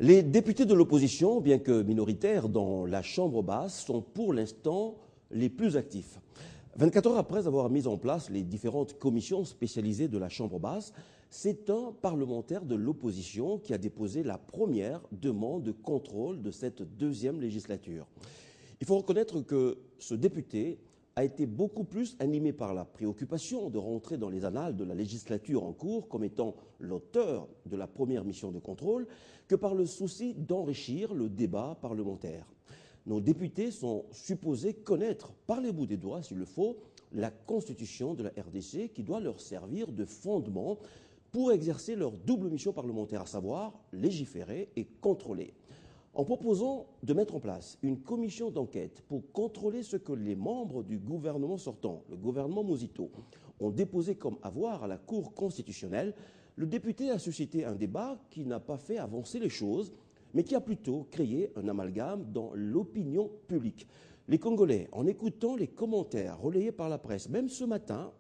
Les députés de l'opposition, bien que minoritaires dans la Chambre basse, sont pour l'instant les plus actifs. 24 heures après avoir mis en place les différentes commissions spécialisées de la Chambre basse, c'est un parlementaire de l'opposition qui a déposé la première demande de contrôle de cette deuxième législature. Il faut reconnaître que ce député a été beaucoup plus animé par la préoccupation de rentrer dans les annales de la législature en cours comme étant l'auteur de la première mission de contrôle que par le souci d'enrichir le débat parlementaire. Nos députés sont supposés connaître par les bouts des doigts, s'il le faut, la constitution de la RDC qui doit leur servir de fondement pour exercer leur double mission parlementaire, à savoir légiférer et contrôler. En proposant de mettre en place une commission d'enquête pour contrôler ce que les membres du gouvernement sortant, le gouvernement Mosito, ont déposé comme avoir à la Cour constitutionnelle, le député a suscité un débat qui n'a pas fait avancer les choses, mais qui a plutôt créé un amalgame dans l'opinion publique. Les Congolais, en écoutant les commentaires relayés par la presse, même ce matin,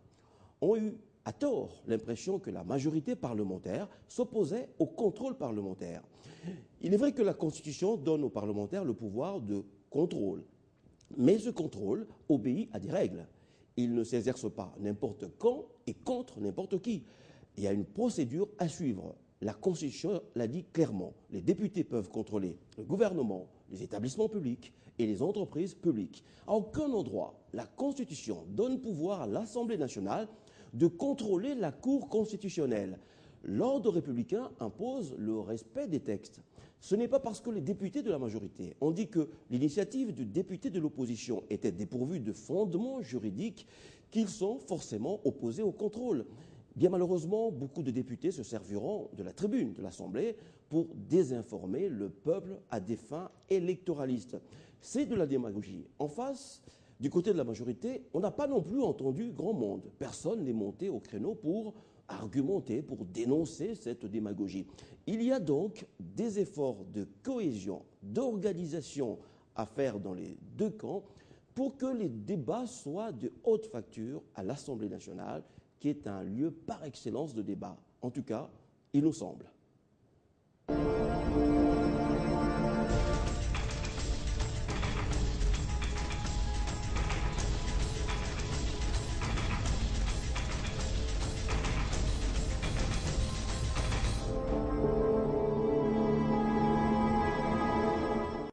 ont eu à tort l'impression que la majorité parlementaire s'opposait au contrôle parlementaire. Il est vrai que la Constitution donne aux parlementaires le pouvoir de contrôle, mais ce contrôle obéit à des règles. Il ne s'exerce pas n'importe quand et contre n'importe qui. Il y a une procédure à suivre. La Constitution l'a dit clairement. Les députés peuvent contrôler le gouvernement, les établissements publics et les entreprises publiques. À aucun endroit, la Constitution donne pouvoir à l'Assemblée nationale de contrôler la Cour constitutionnelle. L'ordre républicain impose le respect des textes. Ce n'est pas parce que les députés de la majorité ont dit que l'initiative du député de l'opposition était dépourvue de fondements juridiques qu'ils sont forcément opposés au contrôle. Bien malheureusement, beaucoup de députés se serviront de la tribune de l'Assemblée pour désinformer le peuple à des fins électoralistes. C'est de la démagogie. En face, du côté de la majorité, on n'a pas non plus entendu grand monde. Personne n'est monté au créneau pour argumenter, pour dénoncer cette démagogie. Il y a donc des efforts de cohésion, d'organisation à faire dans les deux camps pour que les débats soient de haute facture à l'Assemblée nationale, qui est un lieu par excellence de débat. En tout cas, il nous semble.